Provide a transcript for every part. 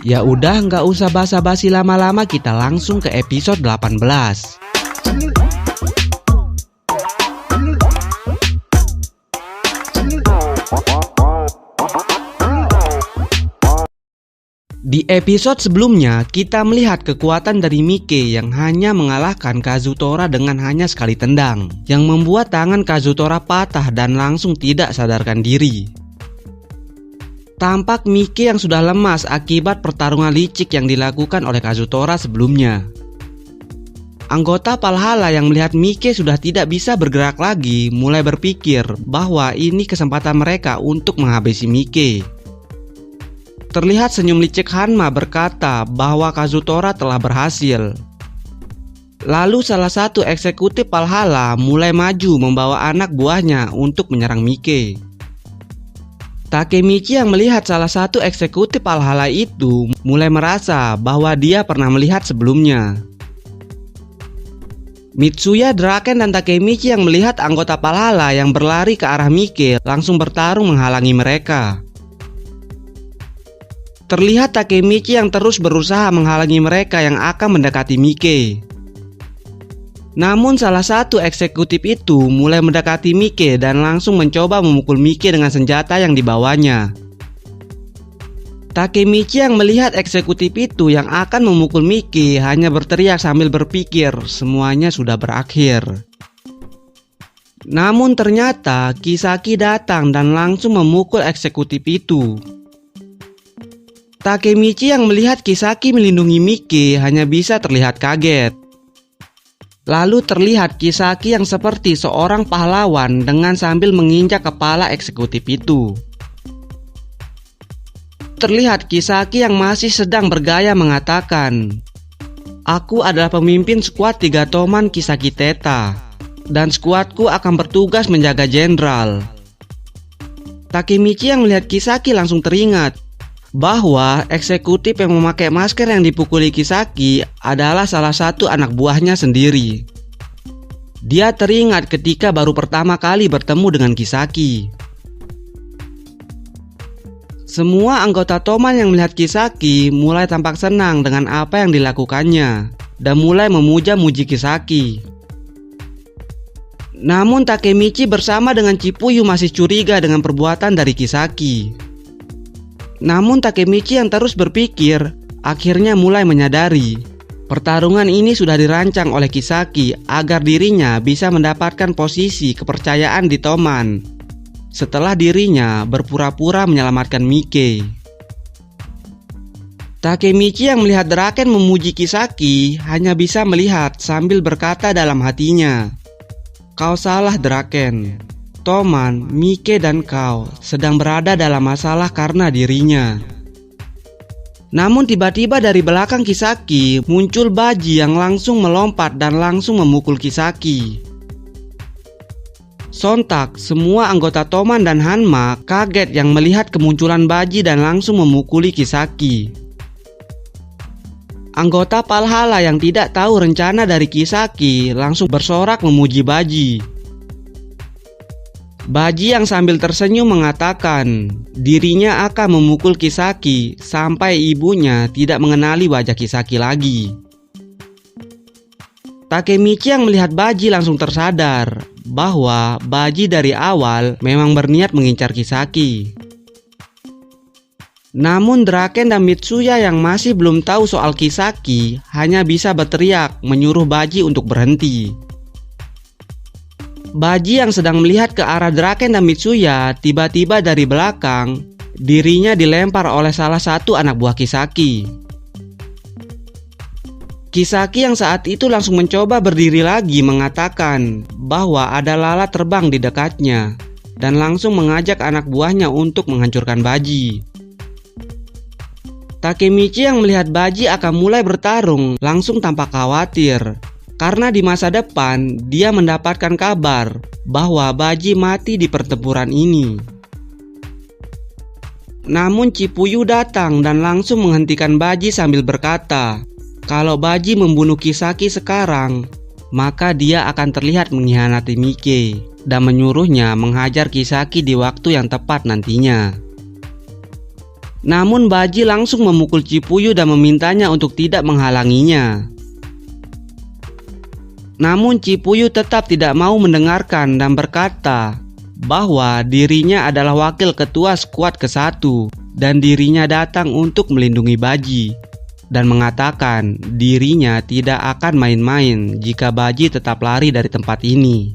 Ya udah, nggak usah basa-basi lama-lama, kita langsung ke episode 18. Di episode sebelumnya, kita melihat kekuatan dari Mike yang hanya mengalahkan Kazutora dengan hanya sekali tendang, yang membuat tangan Kazutora patah dan langsung tidak sadarkan diri. Tampak Mike yang sudah lemas akibat pertarungan licik yang dilakukan oleh Kazutora sebelumnya. Anggota Valhalla yang melihat Mike sudah tidak bisa bergerak lagi mulai berpikir bahwa ini kesempatan mereka untuk menghabisi Mike. Terlihat senyum licik Hanma berkata bahwa Kazutora telah berhasil. Lalu salah satu eksekutif Valhalla mulai maju membawa anak buahnya untuk menyerang Mike. Takemichi yang melihat salah satu eksekutif Valhalla itu mulai merasa bahwa dia pernah melihat sebelumnya. Mitsuya, Draken, dan Takemichi yang melihat anggota Valhalla yang berlari ke arah Mike langsung bertarung menghalangi mereka. Terlihat Takemichi yang terus berusaha menghalangi mereka yang akan mendekati Mike. Namun salah satu eksekutif itu mulai mendekati Mike dan langsung mencoba memukul Mike dengan senjata yang dibawanya. Takemichi yang melihat eksekutif itu yang akan memukul Mike hanya berteriak sambil berpikir semuanya sudah berakhir. Namun ternyata Kisaki datang dan langsung memukul eksekutif itu. Takemichi yang melihat Kisaki melindungi Mike hanya bisa terlihat kaget. Lalu terlihat Kisaki yang seperti seorang pahlawan dengan sambil menginjak kepala eksekutif itu. Terlihat Kisaki yang masih sedang bergaya mengatakan, "Aku adalah pemimpin skuad 3 Toman Kisaki Theta, dan skuadku akan bertugas menjaga jenderal." Takemichi yang melihat Kisaki langsung teringat bahwa eksekutif yang memakai masker yang dipukuli Kisaki adalah salah satu anak buahnya sendiri. Dia teringat ketika baru pertama kali bertemu dengan Kisaki. Semua anggota Toman yang melihat Kisaki mulai tampak senang dengan apa yang dilakukannya dan mulai memuja-muji Kisaki. Namun Takemichi bersama dengan Chippuyu masih curiga dengan perbuatan dari Kisaki. Namun Takemichi yang terus berpikir akhirnya mulai menyadari pertarungan ini sudah dirancang oleh Kisaki agar dirinya bisa mendapatkan posisi kepercayaan di Toman setelah dirinya berpura-pura menyelamatkan Mike. Takemichi yang melihat Draken memuji Kisaki hanya bisa melihat sambil berkata dalam hatinya, "Kau salah, Draken. Toman, Mike, dan kau sedang berada dalam masalah karena dirinya." Namun tiba-tiba dari belakang Kisaki muncul Baji yang langsung melompat dan langsung memukul Kisaki. Sontak semua anggota Toman dan Hanma kaget yang melihat kemunculan Baji dan langsung memukuli Kisaki. Anggota Valhalla yang tidak tahu rencana dari Kisaki langsung bersorak memuji Baji. Baji yang sambil tersenyum mengatakan dirinya akan memukul Kisaki sampai ibunya tidak mengenali wajah Kisaki lagi. Takemichi yang melihat Baji langsung tersadar bahwa Baji dari awal memang berniat mengincar Kisaki. Namun Draken dan Mitsuya yang masih belum tahu soal Kisaki hanya bisa berteriak menyuruh Baji untuk berhenti. Baji yang sedang melihat ke arah Draken dan Mitsuya tiba-tiba dari belakang dirinya dilempar oleh salah satu anak buah Kisaki. Kisaki yang saat itu langsung mencoba berdiri lagi mengatakan bahwa ada lalat terbang di dekatnya dan langsung mengajak anak buahnya untuk menghancurkan Baji. Takemichi yang melihat Baji akan mulai bertarung langsung tampak khawatir karena di masa depan dia mendapatkan kabar bahwa Baji mati di pertempuran ini. Namun Chippuyu datang dan langsung menghentikan Baji sambil berkata, kalau Baji membunuh Kisaki sekarang, maka dia akan terlihat mengkhianati Mike dan menyuruhnya menghajar Kisaki di waktu yang tepat nantinya. Namun Baji langsung memukul Cipuyu dan memintanya untuk tidak menghalanginya. Namun Cipuyu tetap tidak mau mendengarkan dan berkata bahwa dirinya adalah wakil ketua skuad ke-1 dan dirinya datang untuk melindungi Baji, dan mengatakan dirinya tidak akan main-main jika Baji tetap lari dari tempat ini.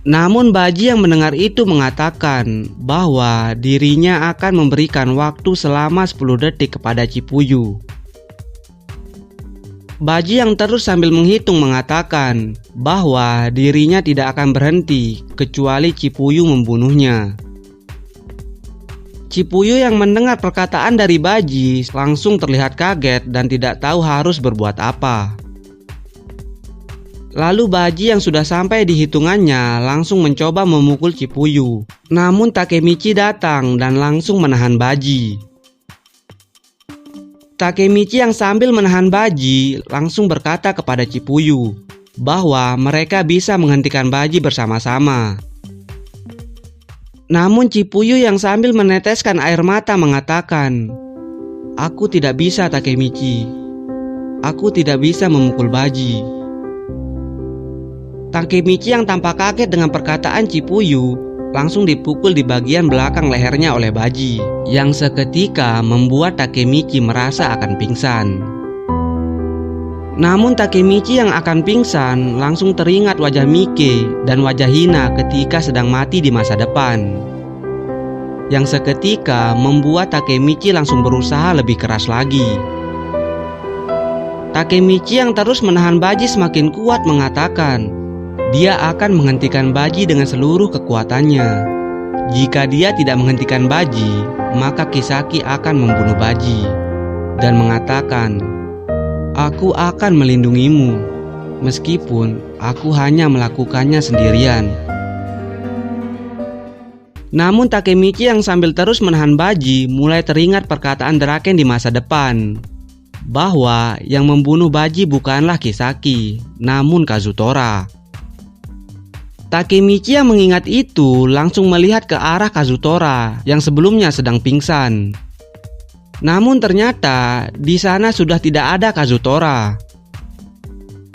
Namun Baji yang mendengar itu mengatakan bahwa dirinya akan memberikan waktu selama 10 detik kepada Cipuyu. Baji yang terus sambil menghitung mengatakan bahwa dirinya tidak akan berhenti kecuali Cipuyu membunuhnya. Cipuyu yang mendengar perkataan dari Baji langsung terlihat kaget dan tidak tahu harus berbuat apa. Lalu Baji yang sudah sampai di hitungannya langsung mencoba memukul Cipuyu. Namun Takemichi datang dan langsung menahan Baji. Takemichi yang sambil menahan Baji langsung berkata kepada Cipuyu bahwa mereka bisa menghentikan Baji bersama-sama. Namun Cipuyu yang sambil meneteskan air mata mengatakan, "Aku tidak bisa, Takemichi. Aku tidak bisa memukul Baji." Takemichi yang tampak kaget dengan perkataan Cipuyu langsung dipukul di bagian belakang lehernya oleh Baji, yang seketika membuat Takemichi merasa akan pingsan. Namun Takemichi yang akan pingsan langsung teringat wajah Mike dan wajah Hina ketika sedang mati di masa depan, yang seketika membuat Takemichi langsung berusaha lebih keras lagi. Takemichi yang terus menahan Baji semakin kuat mengatakan dia akan menghentikan Baji dengan seluruh kekuatannya. Jika dia tidak menghentikan Baji, maka Kisaki akan membunuh Baji, dan mengatakan, "Aku akan melindungimu, meskipun aku hanya melakukannya sendirian." Namun Takemichi yang sambil terus menahan Baji mulai teringat perkataan Draken di masa depan, bahwa yang membunuh Baji bukanlah Kisaki, namun Kazutora. Takemichi yang mengingat itu langsung melihat ke arah Kazutora yang sebelumnya sedang pingsan. Namun ternyata di sana sudah tidak ada Kazutora.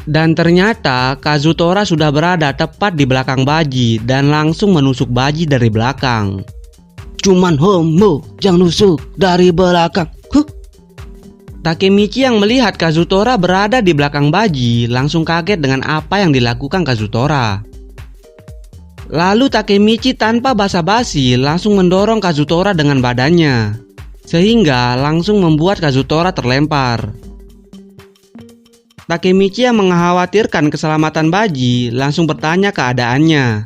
Dan ternyata Kazutora sudah berada tepat di belakang Baji dan langsung menusuk Baji dari belakang. "Cuman homo yang nusuk dari belakang." Takemichi yang melihat Kazutora berada di belakang Baji langsung kaget dengan apa yang dilakukan Kazutora. Lalu Takemichi tanpa basa-basi langsung mendorong Kazutora dengan badannya, sehingga langsung membuat Kazutora terlempar. Takemichi yang mengkhawatirkan keselamatan Baji langsung bertanya keadaannya.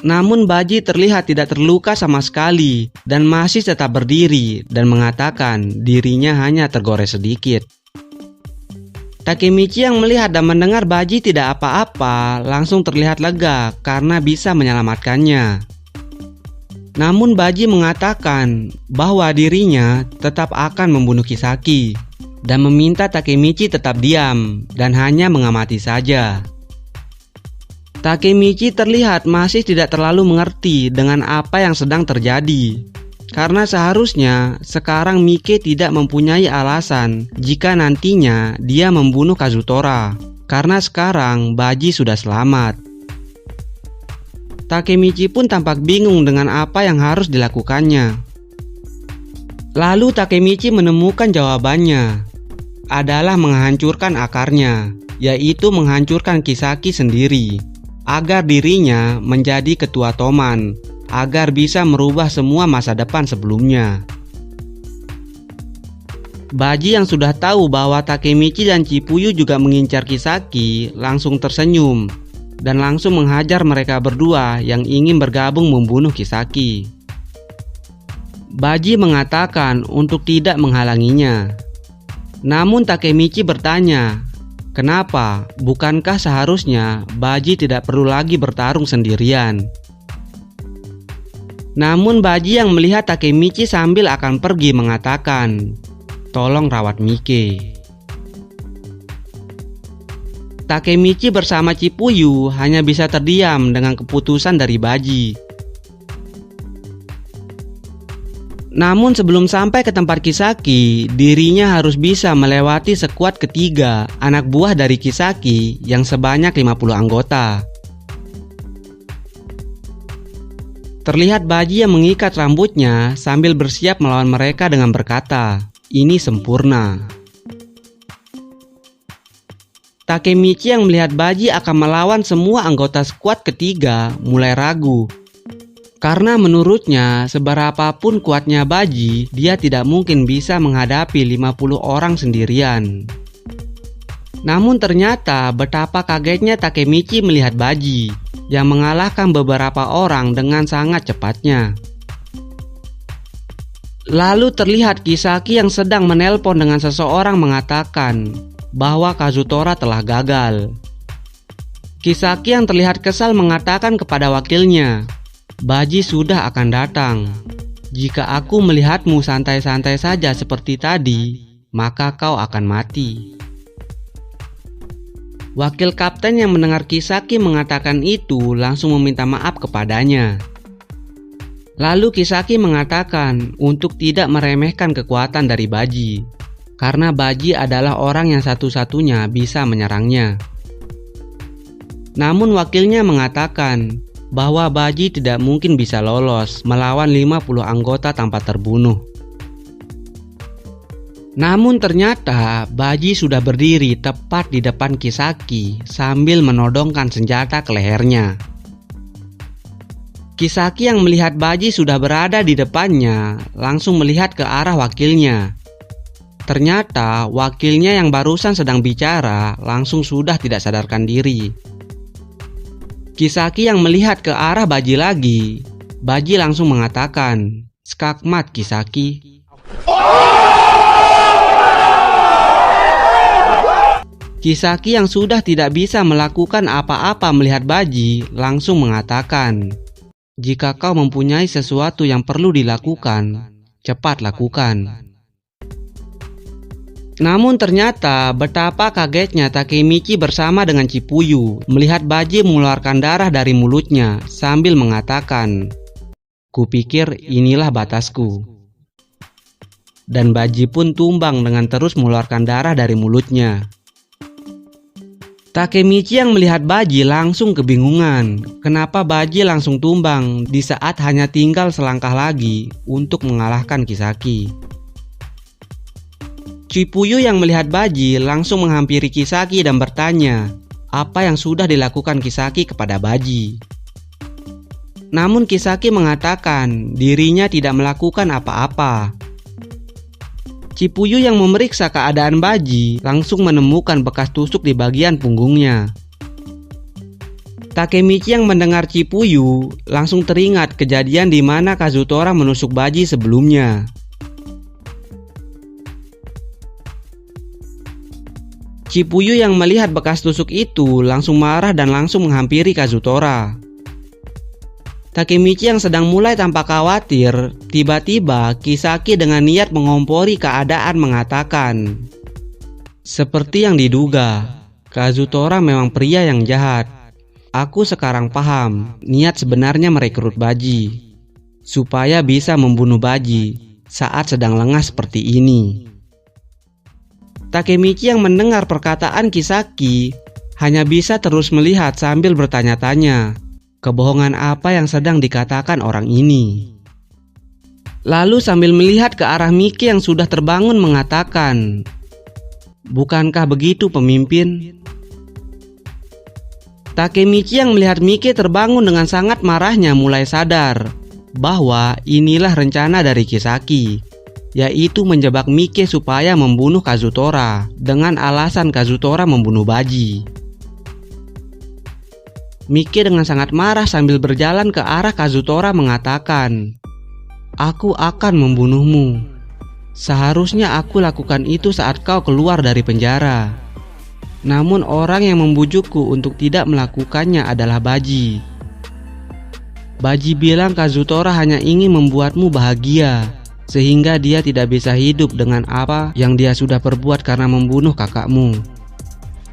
Namun Baji terlihat tidak terluka sama sekali dan masih tetap berdiri dan mengatakan dirinya hanya tergores sedikit. Takemichi yang melihat dan mendengar Baji tidak apa-apa langsung terlihat lega karena bisa menyelamatkannya. Namun Baji mengatakan bahwa dirinya tetap akan membunuh Kisaki dan meminta Takemichi tetap diam dan hanya mengamati saja. Takemichi terlihat masih tidak terlalu mengerti dengan apa yang sedang terjadi. Karena seharusnya sekarang Mike tidak mempunyai alasan jika nantinya dia membunuh Kazutora, karena sekarang Baji sudah selamat. Takemichi pun tampak bingung dengan apa yang harus dilakukannya. Lalu Takemichi menemukan jawabannya adalah menghancurkan akarnya, yaitu menghancurkan Kisaki sendiri, agar dirinya menjadi ketua Toman, agar bisa merubah semua masa depan sebelumnya. Baji yang sudah tahu bahwa Takemichi dan Cipuyu juga mengincar Kisaki langsung tersenyum dan langsung menghajar mereka berdua yang ingin bergabung membunuh Kisaki. Baji mengatakan untuk tidak menghalanginya. Namun Takemichi bertanya, kenapa? Bukankah seharusnya Baji tidak perlu lagi bertarung sendirian? Namun Baji yang melihat Takemichi sambil akan pergi mengatakan, tolong rawat Mike. Takemichi bersama Cipuyu hanya bisa terdiam dengan keputusan dari Baji. Namun sebelum sampai ke tempat Kisaki, dirinya harus bisa melewati skuad ketiga anak buah dari Kisaki yang sebanyak 50 anggota. Terlihat Baji yang mengikat rambutnya sambil bersiap melawan mereka dengan berkata, "Ini sempurna." Takemichi yang melihat Baji akan melawan semua anggota skuad ketiga mulai ragu. Karena menurutnya seberapapun kuatnya Baji, dia tidak mungkin bisa menghadapi 50 orang sendirian. Namun ternyata betapa kagetnya Takemichi melihat Baji yang mengalahkan beberapa orang dengan sangat cepatnya. Lalu terlihat Kisaki yang sedang menelpon dengan seseorang mengatakan bahwa Kazutora telah gagal. Kisaki yang terlihat kesal mengatakan kepada wakilnya, "Baji sudah akan datang. Jika aku melihatmu santai-santai saja seperti tadi, maka kau akan mati." Wakil kapten yang mendengar Kisaki mengatakan itu langsung meminta maaf kepadanya. Lalu Kisaki mengatakan untuk tidak meremehkan kekuatan dari Baji, karena Baji adalah orang yang satu-satunya bisa menyerangnya. Namun wakilnya mengatakan bahwa Baji tidak mungkin bisa lolos melawan 50 anggota tanpa terbunuh. Namun ternyata Baji sudah berdiri tepat di depan Kisaki sambil menodongkan senjata ke lehernya. Kisaki yang melihat Baji sudah berada di depannya langsung melihat ke arah wakilnya. Ternyata wakilnya yang barusan sedang bicara langsung sudah tidak sadarkan diri. Kisaki yang melihat ke arah Baji lagi, Baji langsung mengatakan, "Skakmat Kisaki." Kisaki yang sudah tidak bisa melakukan apa-apa melihat Baji langsung mengatakan, "Jika kau mempunyai sesuatu yang perlu dilakukan, cepat lakukan." Namun ternyata betapa kagetnya Takemichi bersama dengan Chipuyu melihat Baji mengeluarkan darah dari mulutnya sambil mengatakan, "Kupikir inilah batasku." Dan Baji pun tumbang dengan terus mengeluarkan darah dari mulutnya. Takemichi yang melihat Baji langsung kebingungan kenapa Baji langsung tumbang di saat hanya tinggal selangkah lagi untuk mengalahkan Kisaki. Chipuyu yang melihat Baji langsung menghampiri Kisaki dan bertanya apa yang sudah dilakukan Kisaki kepada Baji. Namun Kisaki mengatakan dirinya tidak melakukan apa-apa. Chipuyu yang memeriksa keadaan Baji langsung menemukan bekas tusuk di bagian punggungnya. Takemichi yang mendengar Chipuyu langsung teringat kejadian di mana Kazutora menusuk Baji sebelumnya. Chipuyu yang melihat bekas tusuk itu langsung marah dan langsung menghampiri Kazutora. Takemichi yang sedang mulai tampak khawatir, tiba-tiba Kisaki dengan niat mengompori keadaan mengatakan, "Seperti yang diduga, Kazutora memang pria yang jahat. Aku sekarang paham niat sebenarnya merekrut Baji, supaya bisa membunuh Baji saat sedang lengah seperti ini." Takemichi yang mendengar perkataan Kisaki hanya bisa terus melihat sambil bertanya-tanya, kebohongan apa yang sedang dikatakan orang ini. Lalu sambil melihat ke arah Miki yang sudah terbangun mengatakan, "Bukankah begitu pemimpin?" Takemichi yang melihat Miki terbangun dengan sangat marahnya mulai sadar bahwa inilah rencana dari Kisaki, yaitu menjebak Miki supaya membunuh Kazutora dengan alasan Kazutora membunuh Baji. Miki dengan sangat marah sambil berjalan ke arah Kazutora mengatakan, "Aku akan membunuhmu. Seharusnya aku lakukan itu saat kau keluar dari penjara. Namun orang yang membujukku untuk tidak melakukannya adalah Baji. Baji bilang Kazutora hanya ingin membuatmu bahagia, sehingga dia tidak bisa hidup dengan apa yang dia sudah perbuat karena membunuh kakakmu.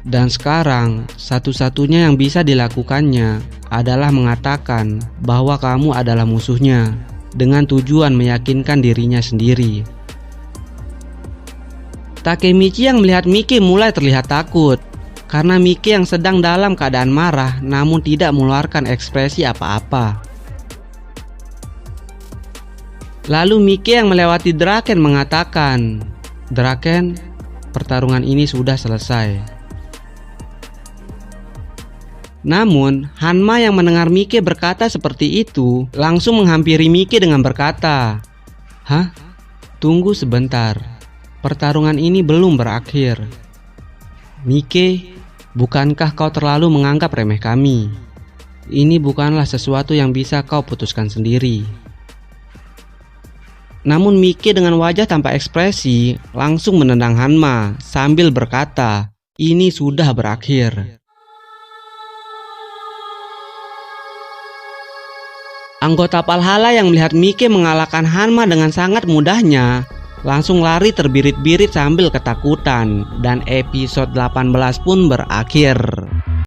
Dan sekarang satu-satunya yang bisa dilakukannya adalah mengatakan bahwa kamu adalah musuhnya. dengan tujuan meyakinkan dirinya sendiri. Takemichi yang melihat Mike mulai terlihat takut karena Mike yang sedang dalam keadaan marah namun tidak mengeluarkan ekspresi apa-apa. Lalu Mike yang melewati Draken mengatakan, "Draken, pertarungan ini sudah selesai." Namun, Hanma yang mendengar Mike berkata seperti itu langsung menghampiri Mike dengan berkata, "Hah? Tunggu sebentar. Pertarungan ini belum berakhir. Mike, bukankah kau terlalu menganggap remeh kami? Ini bukanlah sesuatu yang bisa kau putuskan sendiri." Namun Mike dengan wajah tanpa ekspresi langsung menendang Hanma sambil berkata, "Ini sudah berakhir." Anggota Valhalla yang melihat Mike mengalahkan Hanma dengan sangat mudahnya langsung lari terbirit-birit sambil ketakutan, dan episode 18 pun berakhir.